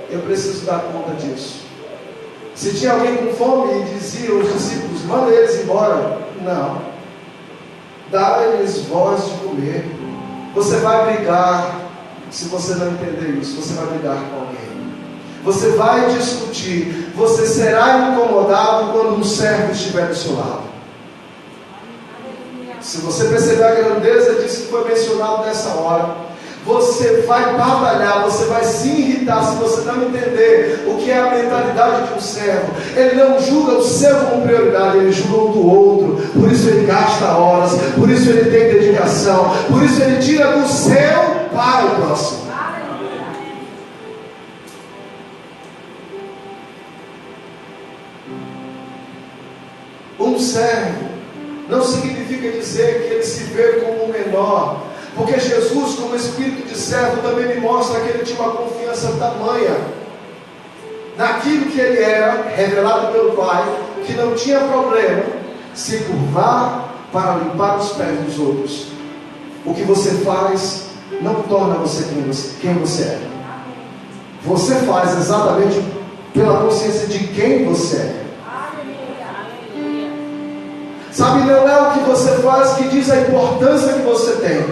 eu preciso dar conta disso. Se tinha alguém com fome e dizia aos discípulos: manda eles embora. Não, dá-lhes voz de comer. Você vai brigar. Se você não entender isso, você vai brigar com alguém, você vai discutir, você será incomodado quando um servo estiver do seu lado. Se você perceber a grandeza disso que foi mencionado nessa hora, você vai batalhar, você vai se irritar se você não entender o que é a mentalidade de um servo. Ele não julga o seu como prioridade, ele julga o do outro. Por isso ele gasta horas, por isso ele tem dedicação, por isso ele tira do seu para o próximo. Um servo não significa dizer que ele se vê como o menor, porque Jesus, como espírito de servo, também me mostra que ele tinha uma confiança tamanha naquilo que ele era, revelado pelo Pai, que não tinha problema se curvar para limpar os pés dos outros. O que você faz não torna você quem você é. Você faz exatamente pela consciência de quem você é. Sabe, não é o que você faz que diz a importância que você tem.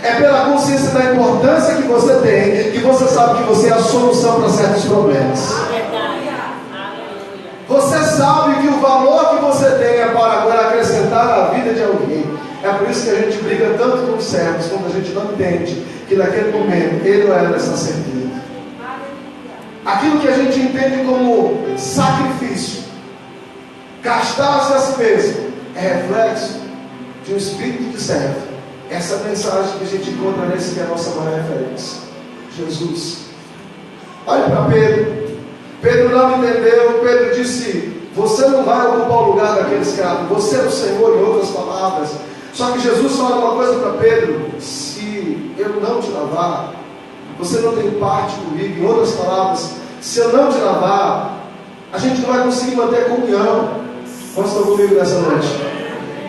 É pela consciência da importância que você tem, que você sabe que você é a solução para certos problemas. Você sabe que o valor que você tem é para agora acrescentar na vida de alguém. É por isso que a gente briga tanto com os servos, quando a gente não entende que naquele momento ele não era essa servida. aquilo que a gente entende como sacrifício, gastar-se a si mesmo, é reflexo de um espírito de servo. Essa é a mensagem que a gente encontra nesse que é a nossa maior referência, Jesus. Olhe para Pedro. Pedro não entendeu. Pedro disse: você não vai ocupar o lugar daquele escravo, você é o Senhor, em outras palavras. Só que Jesus fala uma coisa para Pedro: se eu não te lavar, você não tem parte comigo. Em outras palavras, se eu não te lavar, a gente não vai conseguir manter a comunhão. Quantos estão comigo nessa noite?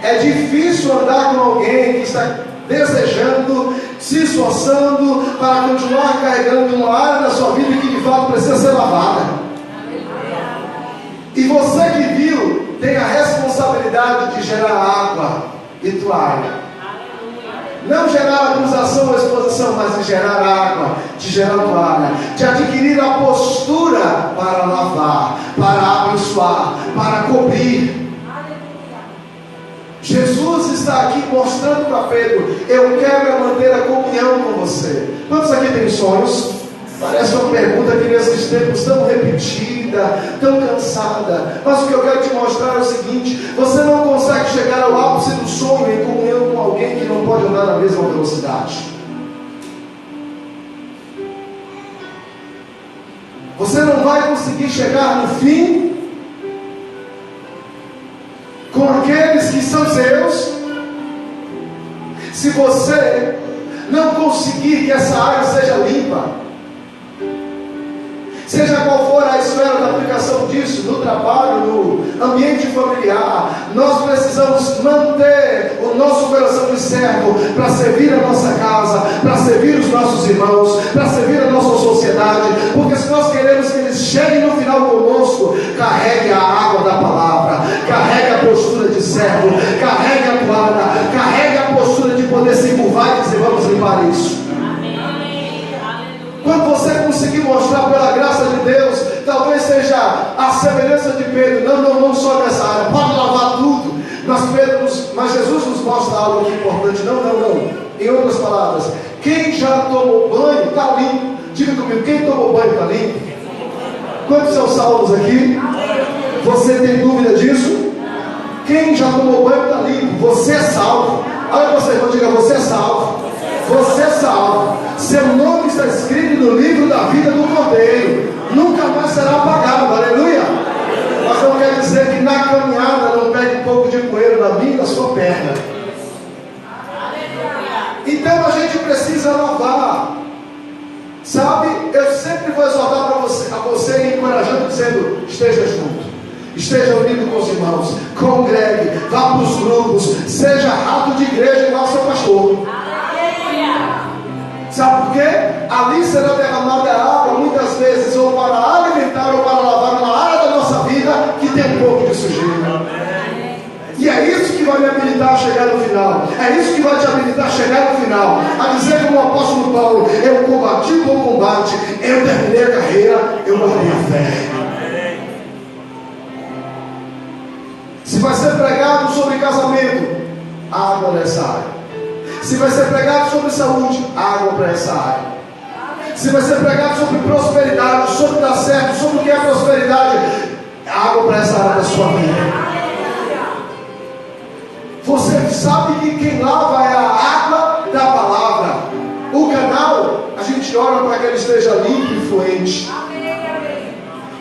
É difícil andar com alguém que está desejando, se esforçando para continuar carregando uma área da sua vida que de fato precisa ser lavada. E você que viu, tem a responsabilidade de gerar água e toalha. Não gerar acusação ou exposição, mas de gerar água, de gerar toalha, de adquirir a postura para lavar, para abençoar, para cobrir. Jesus está aqui mostrando para Pedro: eu quero manter a comunhão com você. Quantos aqui têm sonhos? Parece uma pergunta que nesses tempos tão repetida, tão cansada. Mas o que eu quero te mostrar é o seguinte: você não consegue chegar ao ápice do sonho em comunhão com alguém que não pode andar na mesma velocidade. Você não vai conseguir chegar no fim com aqueles que são seus, se você não conseguir que essa área seja limpa. Seja qual for a esfera da aplicação disso, no trabalho, no ambiente familiar, nós precisamos manter o nosso coração de servo para servir a nossa casa, para servir os nossos irmãos, para servir a nossa sociedade, porque se nós queremos que eles cheguem no final conosco, carregue a água da palavra, carregue a postura de servo, carregue a toalha, carregue a postura de poder se curvar e dizer: vamos limpar isso. Quando você conseguir mostrar pela graça de Deus, talvez seja a semelhança de Pedro: não só nessa área, pode lavar tudo. Mas Jesus nos mostra algo aqui importante: não. Em outras palavras, quem já tomou banho está limpo. Diga comigo: quem tomou banho está limpo? Quantos são salvos aqui? Você tem dúvida disso? Quem já tomou banho está limpo. Você é salvo. Olha você, irmão, diga: você é salvo. Você é salvo. Seu nome está escrito no livro da vida do Cordeiro. Nunca mais será apagado. Aleluia. Mas não quer dizer que na caminhada não pegue um pouco de poeira na minha e na sua perna. Então a gente precisa lavar. Sabe, eu sempre vou exortar para você encorajando, dizendo: esteja junto, esteja unido com os irmãos, congregue, vá para os grupos, seja rato de igreja igual seu pastor. Sabe por quê? Ali será derramada água, muitas vezes, ou para alimentar ou para lavar uma área da nossa vida que tem um pouco de sujeira. E é isso que vai me habilitar a chegar no final. É isso que vai te habilitar a chegar no final, a dizer como o apóstolo Paulo: eu combati o bom combate, eu terminei a carreira, eu guardei a fé. Se vai ser pregado sobre casamento, água nessa área. Se vai ser pregado sobre saúde, água para essa área. Se vai ser pregado sobre prosperidade, sobre dar certo, sobre o que é prosperidade, água para essa área da sua vida. Você sabe que quem lava é a água da palavra. O canal, a gente ora para que ele esteja limpo e fluente.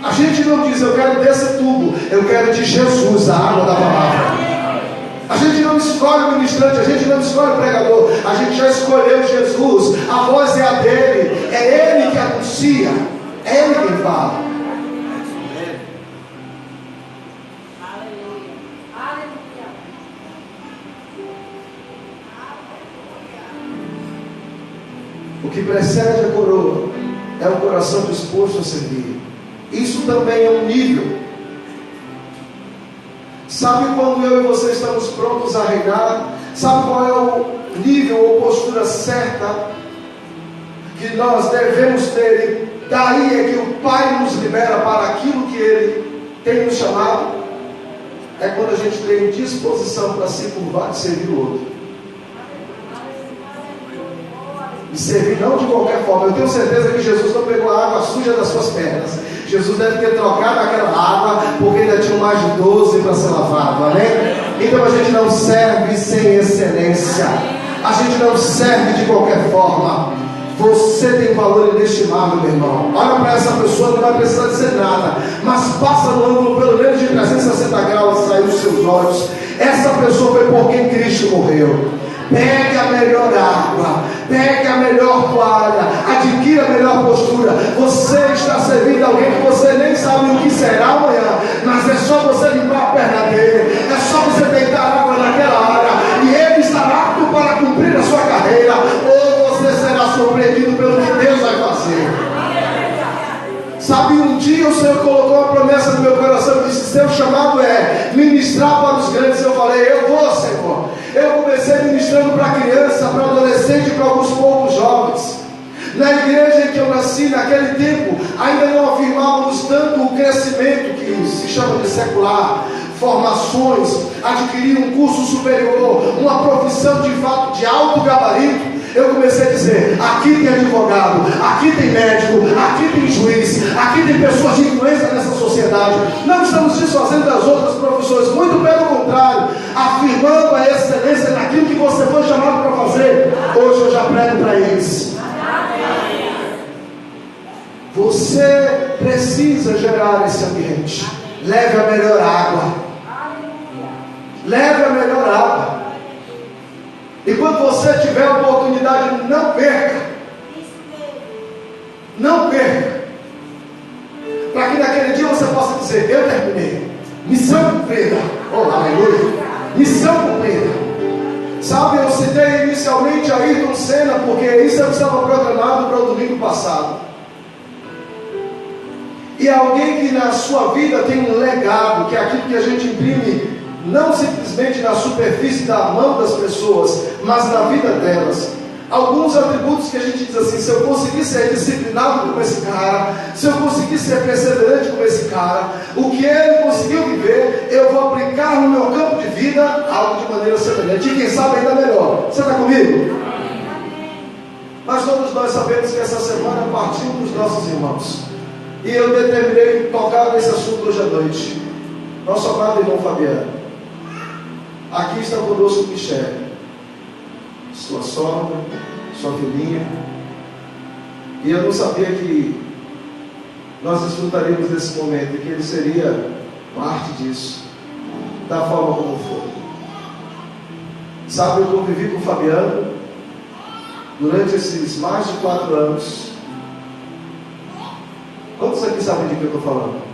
A gente não diz: eu quero desse tubo, eu quero de Jesus, a água da palavra. A gente não escolhe o ministrante, a gente não escolhe o pregador, a gente já escolheu Jesus. A voz é a dele, é ele que anuncia, é ele quem fala. O que precede a coroa é o coração disposto a servir. Isso também é um nível. Sabe quando eu e você estamos prontos a reinar? Sabe qual é o nível ou postura certa que nós devemos ter? E daí é que o Pai nos libera para aquilo que Ele tem nos chamado. É quando a gente tem disposição para se curvar e servir o outro. E servir não de qualquer forma. Eu tenho certeza que Jesus não pegou a água suja das suas pernas. Jesus deve ter trocado aquela água, porque ainda tinha mais de 12 para ser lavado, amém? Então a gente não serve sem excelência, a gente não serve de qualquer forma. Você tem valor inestimável, meu irmão. Olha para essa pessoa, não vai precisar dizer nada, mas passa no ângulo pelo menos de 360 graus, sair dos seus olhos. Essa pessoa foi por quem Cristo morreu. Pegue a melhor água, pegue a melhor toalha, adquira a melhor postura. Você está servindo alguém que você nem sabe o que será amanhã, mas é só você limpar a perna dele, é só você deitar água naquela área, e ele estará apto para cumprir a sua carreira, ou você será surpreendido pelo que Deus vai fazer. Sabe, um dia o Senhor colocou uma promessa no meu coração e disse: seu chamado é ministrar para os grandes. Eu falei: eu vou, Senhor. Eu comecei ministrando para criança, para adolescente e para alguns poucos jovens. Na igreja em que eu nasci, naquele tempo, ainda não afirmávamos tanto o crescimento que se chama de secular, formações, adquirir um curso superior, uma profissão de fato de alto gabarito. Eu comecei a dizer: aqui tem advogado, aqui tem médico, aqui tem juiz, aqui tem pessoas de influência nessa sociedade. Não estamos desfazendo das outras profissões, muito pelo contrário, afirmando a excelência naquilo que você foi chamado para fazer. Hoje eu já prego para eles. Você precisa gerar esse ambiente. Leve a melhor água. Leve a melhor água. E quando você tiver a oportunidade, não perca. Não perca. Para que naquele dia você possa dizer: eu terminei. Missão cumprida. Oh, aleluia. Missão cumprida. Sabe, eu citei inicialmente a Ayrton Senna, porque isso estava programado para o domingo passado. E alguém que na sua vida tem um legado, que é aquilo que a gente imprime não simplesmente na superfície da mão das pessoas, mas na vida delas. Alguns atributos que a gente diz assim: se eu conseguir ser disciplinado como esse cara, se eu conseguir ser perseverante como esse cara, o que ele conseguiu viver, eu vou aplicar no meu campo de vida algo de maneira semelhante, e quem sabe ainda melhor. Você está comigo? Mas todos nós sabemos que essa semana partiu dos nossos irmãos, e eu determinei tocar nesse assunto hoje à noite. Nosso amado irmão Fabiano. Aqui está conosco Michele, sua sogra, sua filhinha. E eu não sabia que nós desfrutaríamos desse momento, e que ele seria parte disso, da forma como foi. Sabe, eu convivi com o Fabiano durante esses mais de 4 anos. Quantos aqui sabem de que eu estou falando?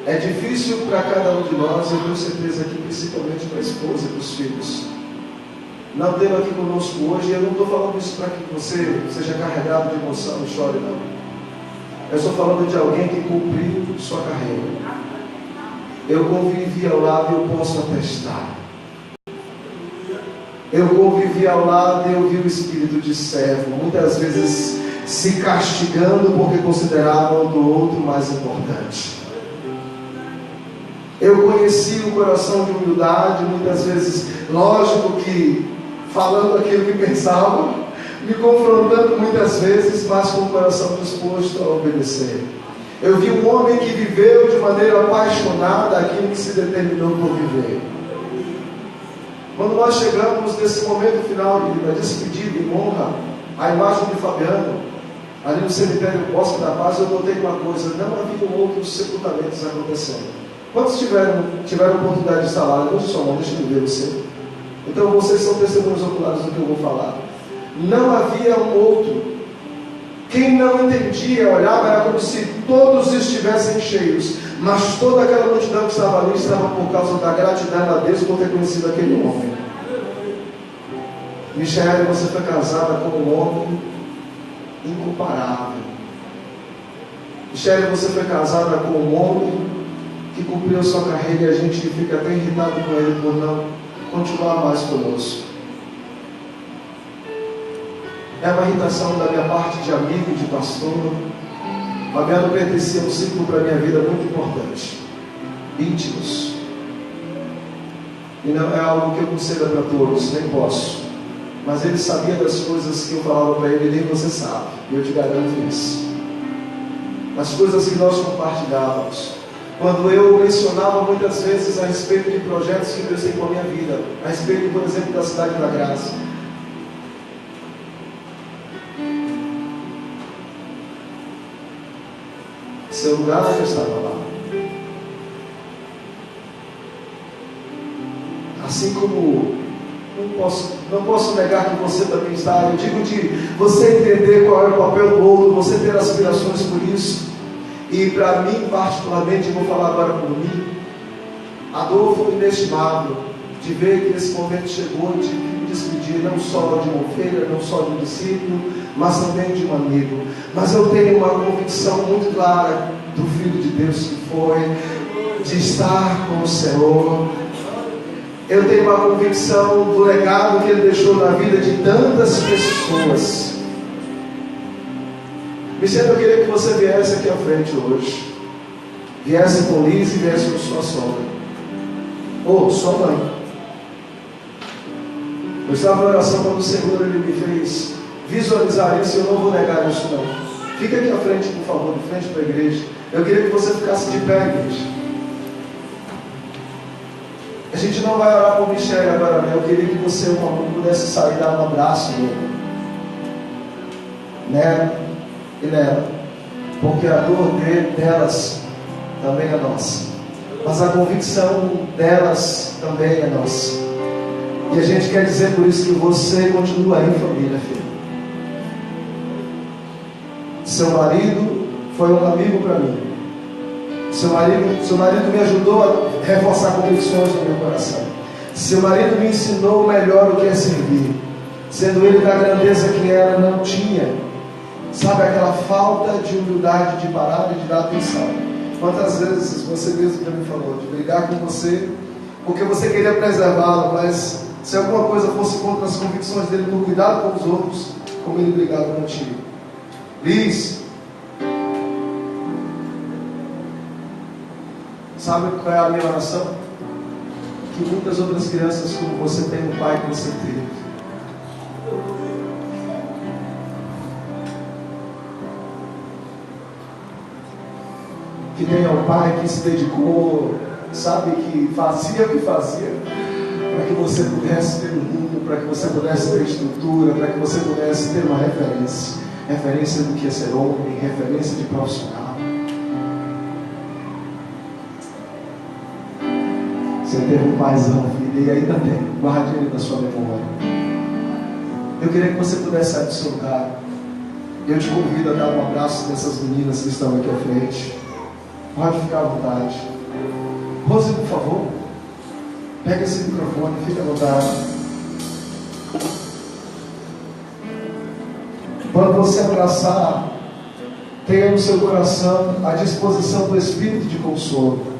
É difícil para cada um de nós, eu tenho certeza que principalmente para a esposa e para os filhos, não tê-lo aqui conosco hoje. E eu não estou falando isso para que você seja carregado de emoção e chore, não. Eu estou falando de alguém que cumpriu sua carreira. Eu convivi ao lado e eu posso atestar. Eu convivi ao lado e eu vi o espírito de servo, muitas vezes se castigando porque consideravam do outro mais importante. Eu conheci o coração de humildade, muitas vezes, lógico que falando aquilo que pensava, me confrontando muitas vezes, mas com o coração disposto a obedecer. Eu vi um homem que viveu de maneira apaixonada aquilo que se determinou por viver. Quando nós chegamos nesse momento final da despedida em honra à imagem de Fabiano, ali no cemitério Bosque da Paz, eu notei uma coisa: não havia outros sepultamentos acontecendo. Quantos tiveram oportunidade de estar lá? Levante sua mão, deixa eu ver você. Então vocês são testemunhos oculares do que eu vou falar. Não havia um outro. Quem não entendia, olhava, era como se todos estivessem cheios, mas toda aquela multidão que estava ali estava por causa da gratidão a Deus por ter conhecido aquele homem. Michele, você foi casada com um homem incomparável. Michele, você foi casada com um homem que cumpriu sua carreira, e a gente fica até irritado com ele por não continuar mais conosco. É uma irritação da minha parte de amigo, de pastor. Fabiano pertencia a um ciclo para a minha vida muito importante. Íntimos. E não é algo que eu conceda para todos, nem posso. Mas ele sabia das coisas que eu falava para ele, e nem você sabe. E eu te garanto isso. As coisas que nós compartilhávamos. Quando eu mencionava muitas vezes a respeito de projetos que Deus tem com a minha vida, a respeito, por exemplo, da Cidade da Graça. Seu lugar já estava lá. Assim como não posso negar que você também está. Eu digo de você entender qual é o papel do outro, você ter aspirações por isso. E para mim, particularmente, eu vou falar agora por mim, a dor foi inestimável de ver que esse momento chegou de me despedir não só de uma ovelha, não só de um discípulo, mas também de um amigo. Mas eu tenho uma convicção muito clara do Filho de Deus que foi, de estar com o Senhor. Eu tenho uma convicção do legado que Ele deixou na vida de tantas pessoas. Vicente, eu queria que você viesse aqui à frente hoje. Viesse com Liz e viesse com sua sogra. Ou sua mãe. Eu estava na oração quando o Senhor Ele me fez visualizar isso, e eu não vou negar isso não. Fica aqui à frente, por favor, de frente para a igreja. Eu queria que você ficasse de pé, igreja. A gente não vai orar por Michele agora, né? Eu queria que você, uma mão, pudesse sair e dar um abraço nela e nela, porque a dor delas também é nossa, mas a convicção delas também é nossa. E a gente quer dizer por isso que você continua aí, família, filho. Seu marido foi um amigo para mim. Seu marido me ajudou a reforçar convicções no meu coração. Seu marido me ensinou melhor o que é servir. Sendo ele da grandeza que era, não tinha, sabe, aquela falta de humildade, de parar e de dar atenção. Quantas vezes você mesmo já me falou de brigar com você porque você queria preservá-lo, mas se alguma coisa fosse contra as convicções dele no cuidado com os outros, como ele brigava contigo. Liz, sabe qual é a minha oração? Que muitas outras crianças como você tem um pai que você teve. Que tenha um pai que se dedicou, sabe, que fazia o que fazia, para que você pudesse ter um rumo, para que você pudesse ter estrutura, para que você pudesse ter uma referência do que é ser homem, referência de profissional. Você teve um paizão, filho, e ainda tem, guarde ele na sua memória. Eu queria que você pudesse sair do seu lugar. Eu te convido a dar um abraço dessas meninas que estão aqui à frente. Pode ficar à vontade. Rose, por favor, pega esse microfone, fique à vontade. Quando você abraçar, tenha no seu coração a disposição do Espírito de consolo.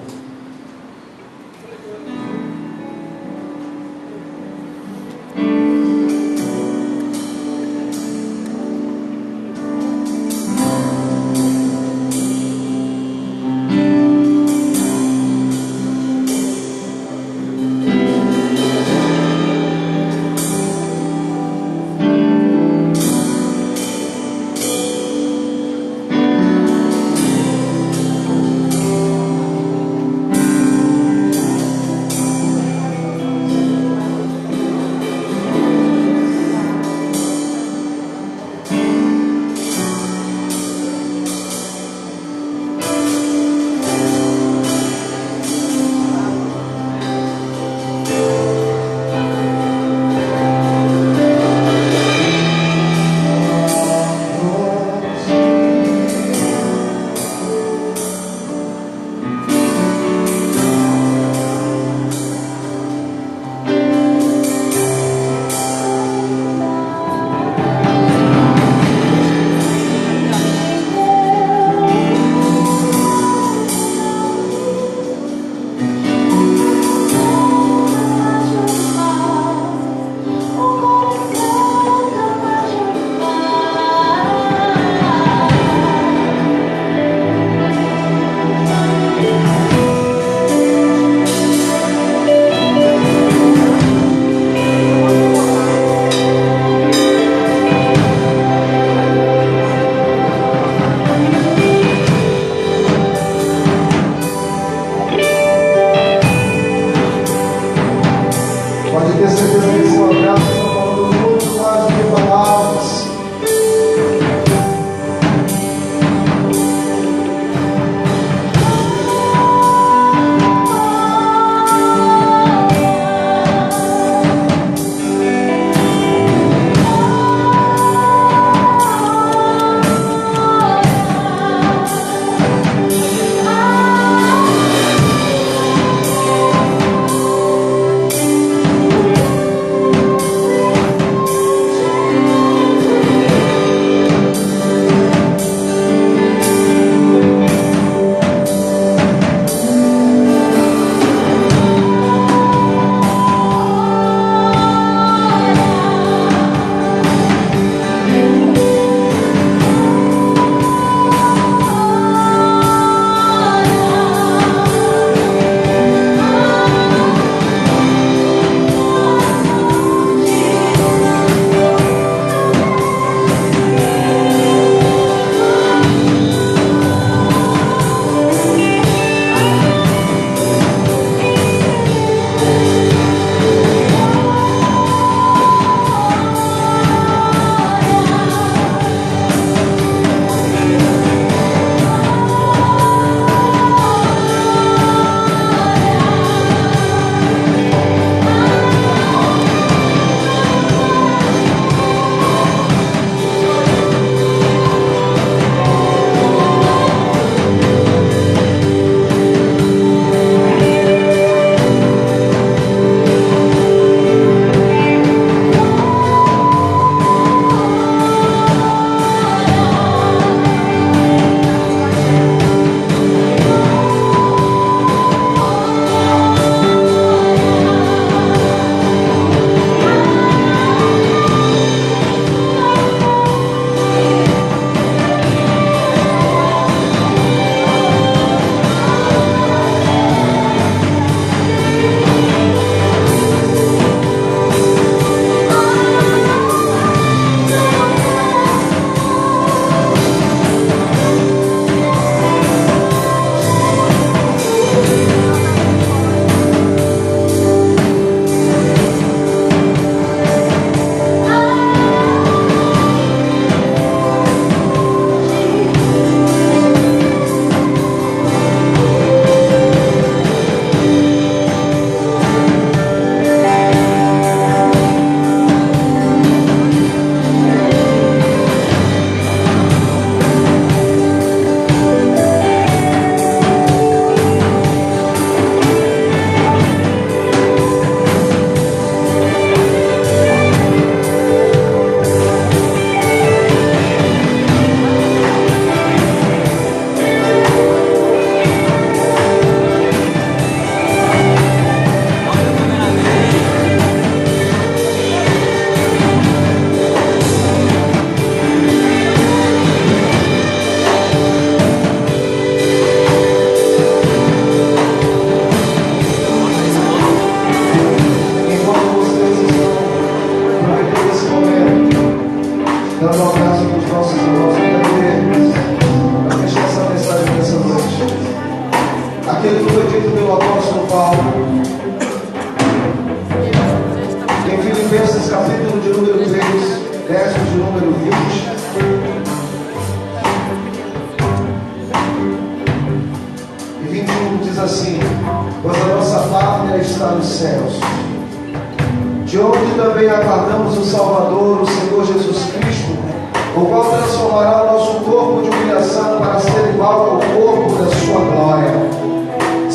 Pode ter certeza que esse abraço está falando muito mais do que palavras.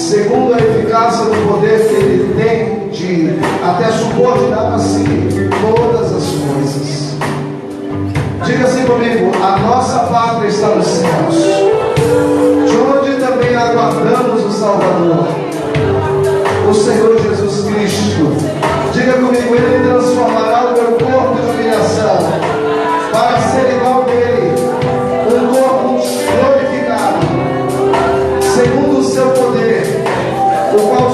Segundo a eficácia do